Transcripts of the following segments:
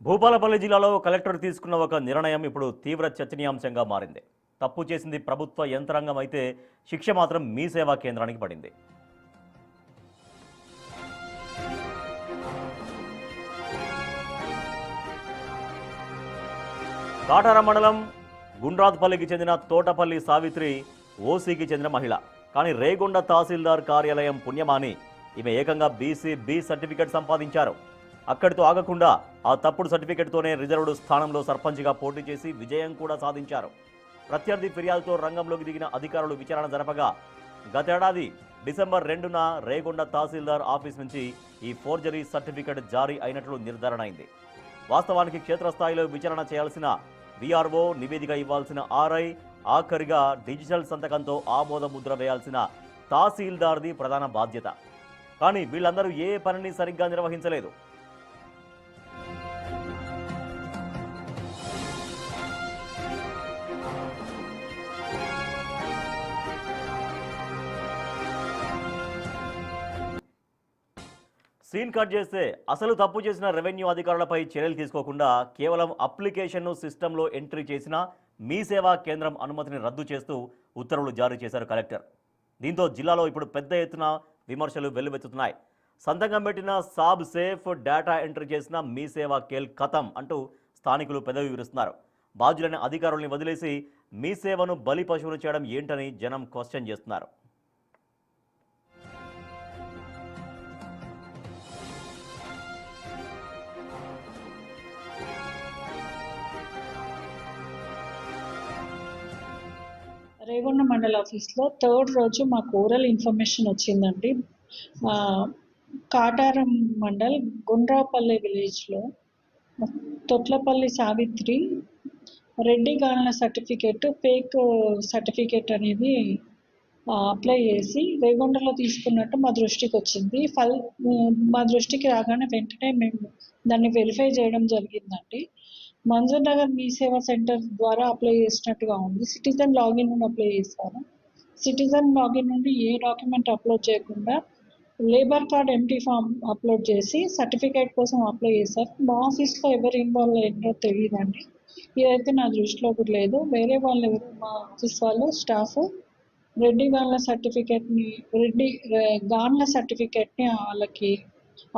భూపాలపల్లి జిల్లాలో కలెక్టర్ తీసుకున్న ఒక నిర్ణయం ఇప్పుడు తీవ్ర చర్చనీయాంశంగా మారింది. తప్పు చేసింది ప్రభుత్వ యంత్రాంగం అయితే శిక్ష మాత్రం మీ సేవా కేంద్రానికి పడింది. కాటారం మండలం గుండ్రాత్పల్లికి చెందిన తోటపల్లి సావిత్రి ఓసీకి చెందిన మహిళ. కానీ రేగొండ తహసీల్దార్ కార్యాలయం పుణ్యమాని ఈమె ఏకంగా బీసీ బి సర్టిఫికెట్ సంపాదించారు. అక్కడితో ఆగకుండా ఆ తప్పుడు సర్టిఫికెట్తోనే రిజర్వ్డ్ స్థానంలో సర్పంచ్గా పోటీ చేసి విజయం కూడా సాధించారు. ప్రత్యర్థి ఫిర్యాదుతో రంగంలోకి దిగిన అధికారులు విచారణ జరపగా గతేడాది డిసెంబర్ 2న రేగొండ తహసీల్దార్ ఆఫీస్ నుంచి ఈ ఫోర్జరీ సర్టిఫికెట్ జారీ అయినట్లు నిర్ధారణ అయింది. వాస్తవానికి క్షేత్రస్థాయిలో విచారణ చేయాల్సిన విఆర్ఓ, నివేదిక ఇవ్వాల్సిన ఆర్ఐ, ఆఖరిగా డిజిటల్ సంతకంతో ఆమోద ముద్ర వేయాల్సిన తహసీల్దార్ది ప్రధాన బాధ్యత. కానీ వీళ్ళందరూ ఏ పనిని సరిగ్గా నిర్వహించలేదు. సీన్ కట్ చేస్తే అసలు తప్పు చేసిన రెవెన్యూ అధికారులపై చర్యలు తీసుకోకుండా కేవలం అప్లికేషన్ను సిస్టంలో ఎంట్రీ చేసిన మీ సేవా కేంద్రం అనుమతిని రద్దు చేస్తూ ఉత్తర్వులు జారీ చేశారు కలెక్టర్. దీంతో జిల్లాలో ఇప్పుడు పెద్ద ఎత్తున విమర్శలు వెల్లువెత్తుతున్నాయి. సంతకం పెట్టిన సాబ్ సేఫ్, డేటా ఎంట్రీ చేసిన మీ సేవా కేల్ ఖతం అంటూ స్థానికులు పెదవి విరుస్తున్నారు. బాధ్యులైన అధికారుల్ని వదిలేసి మీ సేవను బలి పశువును చేయడం ఏంటని జనం క్వశ్చన్ చేస్తున్నారు. రేగొండ మండల ఆఫీస్లో థర్డ్ రోజు మాకు ఓరల్ ఇన్ఫర్మేషన్ వచ్చిందండి. కాటారం మండల్ గుండ్రాపల్లి విలేజ్లో తొట్లపల్లి సావిత్రి రెడ్డి గాన్ల సర్టిఫికేట్ ఫేక్ సర్టిఫికేట్ అనేది అప్లై చేసి రేగొండలో తీసుకున్నట్టు మా దృష్టికి వచ్చింది. మా దృష్టికి రాగానే వెంటనే మేము దాన్ని వెరిఫై చేయడం జరిగిందండి. మంజూర్ నగర్ మీ సేవా సెంటర్ ద్వారా అప్లై చేసినట్టుగా ఉంది. సిటిజన్ లాగిన్ నుండి అప్లై చేశారు. సిటిజన్ లాగిన్ నుండి ఏ డాక్యుమెంట్ అప్లోడ్ చేయకుండా labour card empty form upload చేసి సర్టిఫికేట్ కోసం అప్లై చేశారు. మా ఆఫీస్లో ఎవరు ఇన్వాల్వ్ అయ్యారో తెలియదండి. ఇదైతే నా దృష్టిలో కూడా లేదు. వేరే వాళ్ళు ఎవరు మా ఆఫీస్ వాళ్ళు స్టాఫ్ రెడ్డి గాన్ల సర్టిఫికేట్ని వాళ్ళకి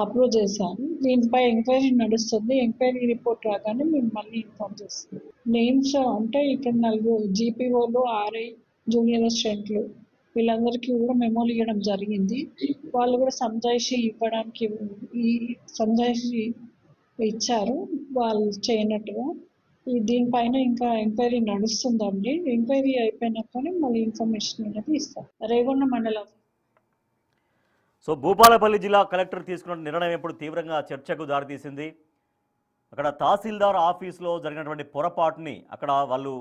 అప్రూవ్ చేశాను. దీనిపై ఎంక్వైరీ నడుస్తుంది. ఎంక్వైరీ రిపోర్ట్ రాగానే మేము మళ్ళీ ఇన్ఫార్మ్ చేస్తాం. నేమ్స్ అంటే ఇక్కడ 4 జీపీఓలు, ఆర్ఐ, జూనియర్ అసిస్టెంట్లు వీళ్ళందరికీ కూడా మెమోలు ఇవ్వడం జరిగింది. వాళ్ళు కూడా సంజాయిషి ఇవ్వడానికి సంజాయిషి ఇచ్చారు వాళ్ళు చేయనట్టుగా. దీనిపైన ఇంకా ఎంక్వైరీ నడుస్తుందండి. ఎంక్వైరీ అయిపోయినాకనే మళ్ళీ ఇన్ఫర్మేషన్ అనేది ఇస్తాం. రేగొండ మండలం. సో భూపాలపల్లి జిల్లా కలెక్టర్ తీసుకున్న నిర్ణయం ఇప్పుడు తీవ్రంగా చర్చకు దారితీసింది. అక్కడ తహసీల్దార్ ఆఫీస్లో జరిగినటువంటి పొరపాటుని అక్కడ వాళ్ళు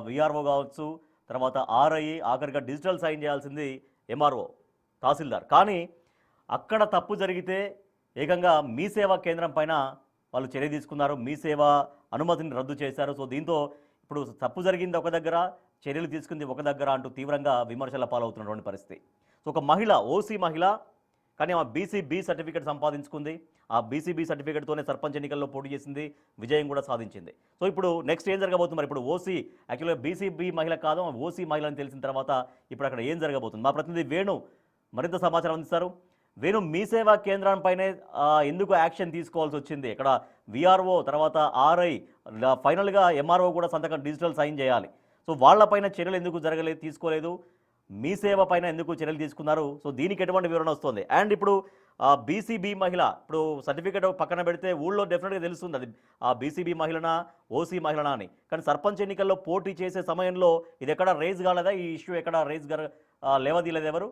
విఆర్ఓ కావచ్చు, తర్వాత ఆర్ఐ, ఆఖరిగా డిజిటల్ సైన్ చేయాల్సింది ఎంఆర్ఓ, తహసీల్దార్. కానీ అక్కడ తప్పు జరిగితే ఏకంగా మీ సేవా కేంద్రం పైన వాళ్ళు చర్య తీసుకున్నారు. మీ సేవ అనుమతిని రద్దు చేశారు. సో దీంతో ఇప్పుడు తప్పు జరిగింది ఒక దగ్గర, చర్యలు తీసుకుంది ఒక దగ్గర అంటూ తీవ్రంగా విమర్శల పాలవుతున్నటువంటి పరిస్థితి. సో ఒక మహిళ, ఓసీ మహిళ, కానీ ఆమె బీసీబీ సర్టిఫికేట్ సంపాదించుకుంది. ఆ బీసీబీ సర్టిఫికేట్తోనే సర్పంచ్ ఎన్నికల్లో పోటీ చేసింది, విజయం కూడా సాధించింది. సో ఇప్పుడు నెక్స్ట్ ఏం జరగబోతుంది? మరి ఇప్పుడు ఓసీ యాక్చువల్గా బీసీబీ మహిళ కాదు, ఓసీ మహిళ అని తెలిసిన తర్వాత ఇప్పుడు అక్కడ ఏం జరగబోతుంది? మా ప్రతినిధి వేణు మరింత సమాచారం అందిస్తారు. వేణు, మీ సేవా కేంద్రంపైనే ఎందుకు యాక్షన్ తీసుకోవాల్సి వచ్చింది? ఇక్కడ విఆర్ఓ, తర్వాత ఆర్ఐ, ఫైనల్గా ఎంఆర్ఓ కూడా సంతకం డిజిటల్ సైన్ చేయాలి. సో వాళ్ళపైన చర్యలు ఎందుకు తీసుకోలేదు? మీ సేవ పైన ఎందుకు చర్యలు తీసుకున్నారు? సో దీనికి ఎటువంటి వివరణ వస్తుంది? అండ్ ఇప్పుడు బీసీబీ మహిళ ఇప్పుడు సర్టిఫికేట్ పక్కన పెడితే ఊళ్ళో డెఫినెట్గా తెలుస్తుంది అది బీసీబీ మహిళనా, ఓసీ మహిళనా అని. కానీ సర్పంచ్ ఎన్నికల్లో పోటీ చేసే సమయంలో ఇది ఎక్కడ రేజ్ కాలేదా? ఈ ఇష్యూ ఎక్కడ లేవదీయలేదు ఎవరు?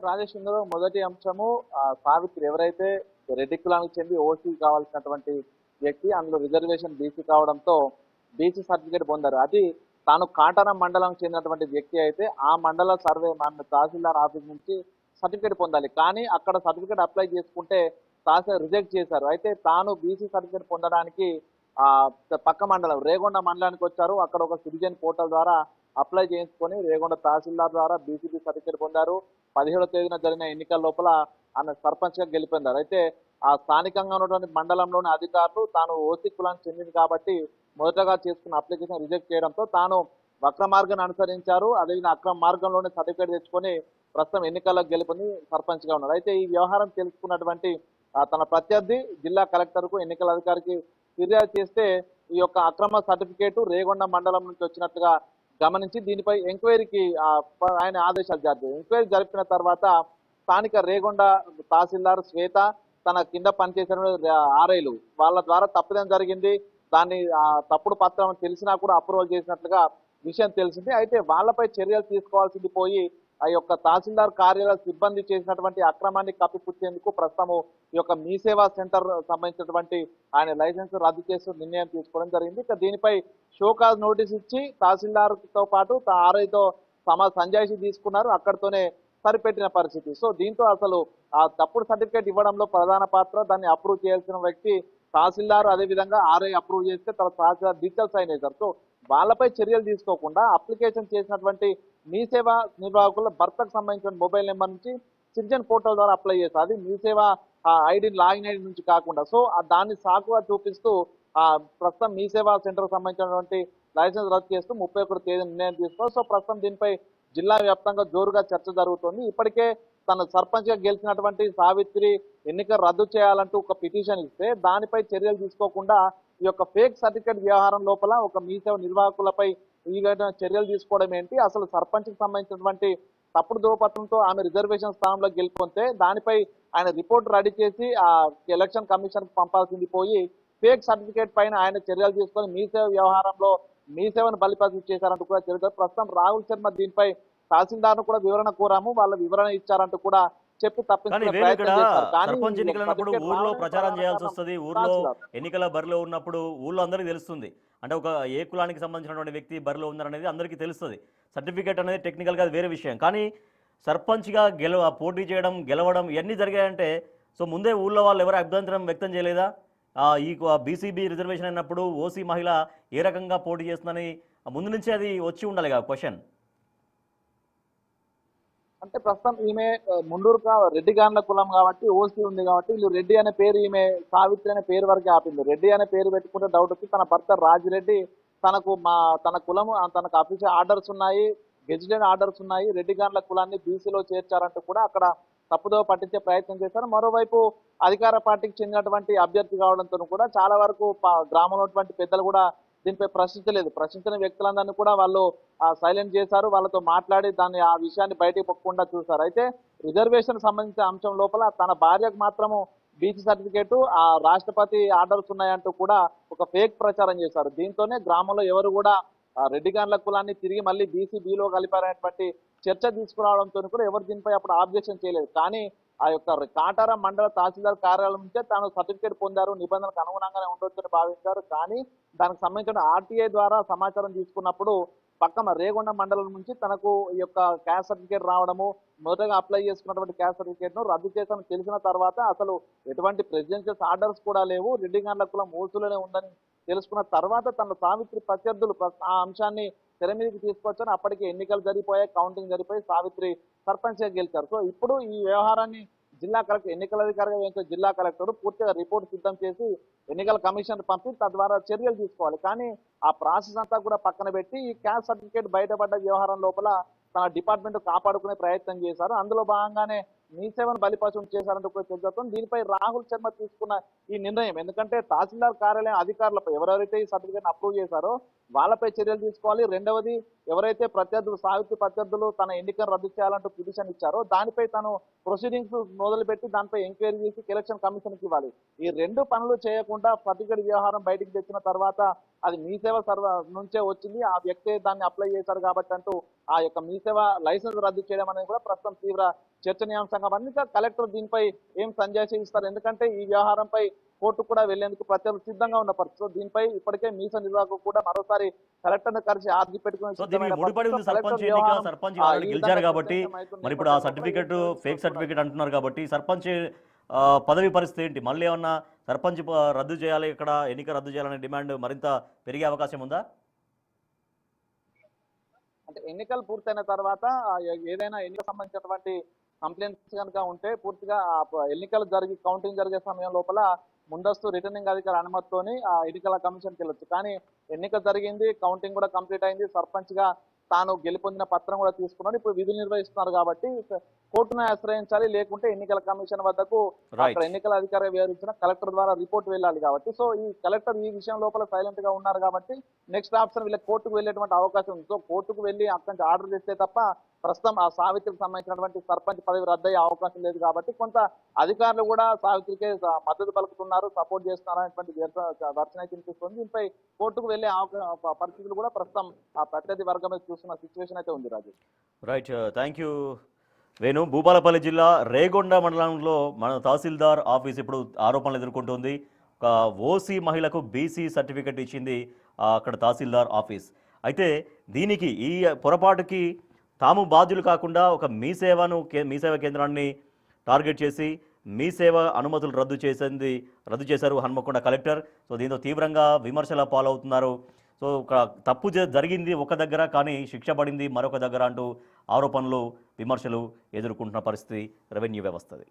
రాజేష్, ఇందులో మొదటి అంశము సావిత్రి ఎవరైతే రెడ్డి కులానికి చెంది ఓసీ కావాల్సినటువంటి వ్యక్తి, అందులో రిజర్వేషన్ బీసీ కావడంతో బీసీ సర్టిఫికేట్ పొందారు. అది తాను కాటారం మండలం చెందినటువంటి వ్యక్తి అయితే ఆ మండల సర్వే తహసీల్దార్ ఆఫీస్ నుంచి సర్టిఫికేట్ పొందాలి. కానీ అక్కడ సర్టిఫికేట్ అప్లై చేసుకుంటే తహసీల్దార్ రిజెక్ట్ చేశారు. అయితే తాను బీసీ సర్టిఫికేట్ పొందడానికి పక్క మండలం రేగొండ మండలానికి వచ్చారు. అక్కడ ఒక సిటిజన్ పోర్టల్ ద్వారా అప్లై చేసుకొని రేగొండ తహసీల్దార్ ద్వారా బీసీబీ సర్టిఫికేట్ పొందారు. 17వ తేదీన జరిగిన ఎన్నికల లోపల ఆమె సర్పంచ్గా గెలిపొందారు. అయితే ఆ స్థానికంగా ఉన్నటువంటి మండలంలోని అధికారులు తాను ఓసీ కులానికి చెందింది కాబట్టి మొదటగా చేసుకున్న అప్లికేషన్ రిజెక్ట్ చేయడంతో తాను వక్ర మార్గాన్ని అనుసరించారు. అదేవిధంగా అక్రమ మార్గంలోనే సర్టిఫికేట్ తెచ్చుకొని ప్రస్తుతం ఎన్నికల్లో గెలుపొంది సర్పంచ్గా ఉన్నారు. అయితే ఈ వ్యవహారం తెలుసుకున్నటువంటి తన ప్రత్యర్థి జిల్లా కలెక్టర్కు ఎన్నికల అధికారికి ఫిర్యాదు చేస్తే ఈ యొక్క అక్రమ సర్టిఫికేట్ రేగొండ మండలం నుంచి వచ్చినట్టుగా గమనించి దీనిపై ఎంక్వైరీకి ఆయన ఆదేశాలు జారీ చేశారు. ఎంక్వైరీ జరిపిన తర్వాత స్థానిక రేగొండ తహసీల్దార్ శ్వేత తన కింద పనిచేసిన ఆర్ఐలు వాళ్ళ ద్వారా తప్పిదం జరిగింది. దాన్ని తప్పుడు పత్రం తెలిసినా కూడా అప్రూవల్ చేసినట్లుగా విషయం తెలిసింది. అయితే వాళ్ళపై చర్యలు తీసుకోవాల్సింది పోయి ఆ యొక్క తహసీల్దార్ కార్యాలయ సిబ్బంది చేసినటువంటి అక్రమాన్ని కప్పిపుచ్చేందుకు ప్రస్తుతము ఈ యొక్క మీ సేవా సెంటర్ సంబంధించినటువంటి ఆయన లైసెన్స్ రద్దు చేస్తూ నిర్ణయం తీసుకోవడం జరిగింది. ఇక దీనిపై షోకాజ్ నోటీస్ ఇచ్చి తహసీల్దార్తో పాటు ఆర్ఐతో సంజాయిషి తీసుకున్నారు. అక్కడితోనే సరిపెట్టిన పరిస్థితి. సో దీంతో అసలు ఆ తప్పుడు సర్టిఫికేట్ ఇవ్వడంలో ప్రధాన పాత్ర దాన్ని అప్రూవ్ చేయాల్సిన వ్యక్తి తహసీల్దార్, అదేవిధంగా ఆర్ఐ అప్రూవ్ చేస్తే తర్వాత తహసీల్దార్ డీటెయిల్స్ సైన్ చేశారు. సో వాళ్ళపై చర్యలు తీసుకోకుండా అప్లికేషన్ చేసినటువంటి మీ సేవ నిర్వాహకుల భర్తకు సంబంధించిన మొబైల్ నెంబర్ నుంచి సిటిజన్ పోర్టల్ ద్వారా అప్లై చేస్తారు. అది మీ సేవ ఐడి లాగిన్ ఐడి నుంచి కాకుండా సో దాన్ని సాకుగా చూపిస్తూ ప్రస్తుతం మీ సేవా సెంటర్ సంబంధించినటువంటి లైసెన్స్ రద్దు చేస్తూ 31 తేదీ నిర్ణయం తీసుకోవాలి. సో ప్రస్తుతం దీనిపై జిల్లా వ్యాప్తంగా జోరుగా చర్చ జరుగుతోంది. ఇప్పటికే తన సర్పంచ్గా గెలిచినటువంటి సావిత్రి ఎన్నిక రద్దు చేయాలంటూ ఒక పిటిషన్ ఇస్తే దానిపై చర్యలు తీసుకోకుండా ఈ యొక్క ఫేక్ సర్టిఫికేట్ వ్యవహారం లోపల ఒక మీ సేవ నిర్వాహకులపై ఈ విధంగా చర్యలు తీసుకోవడం ఏంటి, అసలు సర్పంచ్కి సంబంధించినటువంటి తప్పుడు ధృవపత్రంతో ఆమె రిజర్వేషన్ స్థానంలో గెలుపొందితే దానిపై ఆయన రిపోర్ట్ రెడీ చేసి ఆ ఎలక్షన్ కమిషన్ కు పంపాల్సింది పోయి ఫేక్ సర్టిఫికేట్ పైన ఆయన చర్యలు తీసుకొని మీ సేవ వ్యవహారంలో మీ సేవను బలిపశం చేశారంటూ కూడా చెబుతారు. ప్రస్తుతం రాహుల్ శర్మ దీనిపై తహసీల్దార్ను కూడా వివరణ కోరాము, వాళ్ళ వివరణ ఇచ్చారంటూ కూడా చెప్పి కానీ తప్పించుకునే వేరే ఇక్కడ ప్రయత్నం చేశారు. కానీ సర్పంచ్ ఈ ఎన్నికలు అన్నప్పుడు సర్టిఫికేట్ ఊర్లో రావడానికి ప్రచారం ప్రధాన చేయాల్సి కారణం వస్తుంది. ఊర్లో తహసీల్దార్. ఎన్నికల బరిలో ఉన్నప్పుడు ఊర్లో అందరికీ తెలుస్తుంది. అంటే ఒక ఏ కులానికి సంబంధించినటువంటి వ్యక్తి బరిలో ఉన్నారనేది అందరికీ తెలుస్తుంది. సర్టిఫికేట్ అనేది టెక్నికల్గా అది వేరే విషయం. కానీ సర్పంచ్గా పోటీ చేయడం, గెలవడం ఇవన్నీ జరిగాయంటే సో ముందే ఊళ్ళో వాళ్ళు ఎవరు అభ్యంతరం వ్యక్తం చేయలేదా? ఈ బీసీబీ రిజర్వేషన్ అయినప్పుడు ఓసీ మహిళ ఏ రకంగా పోటీ చేస్తుందని ముందు నుంచే అది వచ్చి ఉండాలి కదా క్వశ్చన్. అంటే ప్రస్తుతం ఈమె ముండూరు రెడ్డి గాన్ల కులం కాబట్టి ఓసీ ఉంది కాబట్టి వీళ్ళు రెడ్డి అనే పేరు ఈమె సావిత్రి అనే పేరు వరకే ఆపింది. రెడ్డి అనే పేరు పెట్టుకుంటే డౌట్ వచ్చి తన భర్త రాజిరెడ్డి తన కులము తనకు అఫీషియల్ ఆర్డర్స్ ఉన్నాయి, గెజిటెడ్ ఆర్డర్స్ ఉన్నాయి, రెడ్డి గాన్ల కులాన్ని బీసీలో చేర్చారంటూ కూడా అక్కడ తప్పుదో పట్టించే ప్రయత్నం చేశారు. మరోవైపు అధికార పార్టీకి చెందినటువంటి అభ్యర్థి కావడంతో కూడా చాలా వరకు గ్రామంలో ఉన్నటువంటి పెద్దలు కూడా దీనిపై ప్రశ్నించిన వ్యక్తులందరినీ కూడా వాళ్ళు సైలెంట్ చేశారు. వాళ్ళతో మాట్లాడి ఆ విషయాన్ని బయటకు పొక్కకుండా చూశారు. అయితే రిజర్వేషన్ సంబంధించిన అంశం లోపల తన భార్యకు మాత్రము బీసీ సర్టిఫికేట్ రాష్ట్రపతి ఆర్డర్స్ ఉన్నాయంటూ కూడా ఒక ఫేక్ ప్రచారం చేశారు. దీంతోనే గ్రామంలో ఎవరు కూడా రెడ్డి గాన్ల కులాన్ని తిరిగి మళ్ళీ బీలో కలిపారనేటువంటి చర్చ తీసుకురావడంతో కూడా ఎవరు దీనిపై అప్పుడు ఆబ్జెక్షన్ చేయలేదు. కానీ ఆ యొక్క కాటారం మండల తహసీల్దార్ కార్యాలయం నుంచే తాను సర్టిఫికేట్ పొందారు, నిబంధనలకు అనుగుణంగానే ఉండొచ్చని భావించారు. కానీ దానికి సంబంధించిన ఆర్టీఐ ద్వారా సమాచారం తీసుకున్నప్పుడు పక్కన రేగొండ మండలం నుంచి తనకు ఈ యొక్క క్యాస్ట్ సర్టిఫికేట్ రావడము, మొదటగా అప్లై చేసుకున్నటువంటి క్యాస్ట్ సర్టిఫికేట్ ను రద్దు చేశామని తెలిసిన తర్వాత అసలు ఎటువంటి ప్రెసిడెన్షియల్ ఆర్డర్స్ కూడా లేవు, రెడ్డి గాన్ల కులం ఓసులోనే ఉందని తెలుసుకున్న తర్వాత తన సావిత్రి ప్రత్యర్థులు ఆ అంశాన్ని తెర మీదకి తీసుకొచ్చారు. అప్పటికి ఎన్నికలు జరిగిపోయాయి, కౌంటింగ్ జరిగిపోయి సావిత్రి సర్పంచ్గా గెలిచారు. సో ఇప్పుడు ఈ వ్యవహారాన్ని జిల్లా కలెక్టర్ ఎన్నికల అధికారిగా వేసిన జిల్లా కలెక్టర్ పూర్తిగా రిపోర్ట్ సిద్ధం చేసి ఎన్నికల కమిషన్ పంపి తద్వారా చర్యలు తీసుకోవాలి. కానీ ఆ ప్రాసెస్ అంతా కూడా పక్కన పెట్టి ఈ క్యాస్ట్ సర్టిఫికేట్ బయటపడ్డ వ్యవహారం లోపల తన డిపార్ట్మెంట్ కాపాడుకునే ప్రయత్నం చేశారు. అందులో భాగంగానే మీ సేవను బలిపశం చేశారంటూ కూడా చెబుతాం. దీనిపై రాహుల్ శర్మ తీసుకున్న ఈ నిర్ణయం ఎందుకంటే తహసీల్దార్ కార్యాలయం అధికారులపై ఎవరెవరైతే ఈ సర్టిఫికేట్ అప్రూవ్ చేశారో వాళ్ళపై చర్యలు తీసుకోవాలి. రెండవది ఎవరైతే సావిత్రి ప్రత్యర్థులు తన ఎన్నికను రద్దు చేయాలంటూ పిటిషన్ ఇచ్చారో దానిపై తను ప్రొసీడింగ్స్ మొదలుపెట్టి దానిపై ఎంక్వైరీ చేసి ఎలక్షన్ కమిషన్కి ఇవ్వాలి. ఈ రెండు పనులు చేయకుండా సర్టిఫికేట్ వ్యవహారం బయటికి తెచ్చిన తర్వాత అది మీ సేవ నుంచే వచ్చింది, ఆ వ్యక్తి దాన్ని అప్లై చేశారు కాబట్టి అంటూ ఆ యొక్క మీ సేవ లైసెన్స్ రద్దు చేయడం అనేది కూడా ప్రస్తుతం తీవ్ర చర్చనీయాంశంగా ఉంది. కలెక్టర్ దీనిపై ఏం సంజాయిషి ఇస్తారు, ఎందుకంటే ఈ వ్యవహారంపై కోర్టు కూడా వెళ్లేందుకు ప్రత్యేక సిద్ధంగా ఉన్న పరిస్థితి. దీనిపై ఇప్పటికే మీస నిర్వాహకు కూడా మరోసారి కలెక్టర్ కలిసి ఆర్జీ సర్పంచ్ గెలిచారు కాబట్టి మరి ఇప్పుడు ఆ సర్టిఫికెట్ ఫేక్ సర్టిఫికెట్ అంటున్నారు కాబట్టి సర్పంచ్ పదవి పరిస్థితి ఏంటి? మళ్ళీ ఏమన్నా సర్పంచ్ రద్దు చేయాలి, ఇక్కడ ఎన్నిక రద్దు చేయాలనే డిమాండ్ మరింత పెరిగే అవకాశం ఉందా? అంటే ఎన్నికలు పూర్తయిన తర్వాత ఏదైనా ఎన్నిక సంబంధించినటువంటి కంప్లైంట్స్ కనుక ఉంటే పూర్తిగా ఎన్నికలు కౌంటింగ్ జరిగే సమయం లోపల ముందస్తు రిటర్నింగ్ అధికారి అనుమతితోని ఆ ఎన్నికల కమిషన్కి వెళ్ళొచ్చు. కానీ ఎన్నిక జరిగింది, కౌంటింగ్ కూడా కంప్లీట్ అయింది, సర్పంచ్ గా తాను గెలుపొందిన పత్రం కూడా తీసుకున్నాడు, ఇప్పుడు విధులు నిర్వహిస్తున్నారు కాబట్టి కోర్టును ఆశ్రయించాలి, లేకుంటే ఎన్నికల కమిషన్ వద్దకు అక్కడ రైట్. ఎన్నికల అధికారి వివరించిన కలెక్టర్ ద్వారా రిపోర్ట్ వెళ్ళాలి కాబట్టి, సో ఈ కలెక్టర్ ఈ విషయం లోపల సైలెంట్ గా ఉన్నారు కాబట్టి నెక్స్ట్ ఆప్షన్ వీళ్ళకి కోర్టుకు వెళ్ళేటువంటి అవకాశం ఉంది. సో కోర్టుకు వెళ్ళి అక్కడి నుంచి ఆర్డర్ చేస్తే తప్ప ప్రస్తుతం ఆ సావిత్రికి సంబంధించినటువంటి సర్పంచ్ పదవి రద్దయ్యే అవకాశం లేదు కాబట్టి కొంత అధికారులు కూడా సావిత్రికే మద్దతు పలుకుతున్నారు, సపోర్ట్ చేస్తున్నారు అనేటువంటి దర్శన అయితే వినిపిస్తుంది. దీనిపై కోర్టుకు వెళ్లే పరిస్థితులు కూడా ప్రస్తుతం ఆ ప్రత్యర్థి వర్గం చూస్తున్న సిచ్యువేషన్ అయితే ఉంది. Raju right, thank you Venu. Bhupalpally జిల్లా రేగొండ మండలంలో మన తహసీల్దార్ ఆఫీస్ ఇప్పుడు ఆరోపణలు ఎదుర్కొంటుంది. ఒక ఓసీ మహిళకు బీసీ సర్టిఫికెట్ ఇచ్చింది అక్కడ తహసీల్దార్ ఆఫీస్. అయితే దీనికి ఈ పొరపాటుకి తాము బాధ్యులు కాకుండా ఒక మీ సేవా కేంద్రాన్ని టార్గెట్ చేసి మీ సేవ అనుమతులు రద్దు చేశారు హన్మకొండ కలెక్టర్. సో దీంతో తీవ్రంగా విమర్శల పాలవుతున్నారు. సో తప్పు జరిగింది ఒక దగ్గర, కానీ శిక్ష పడింది మరొక దగ్గర అంటూ ఆరోపణలు, విమర్శలు ఎదుర్కొంటున్న పరిస్థితి రెవెన్యూ వ్యవస్థది.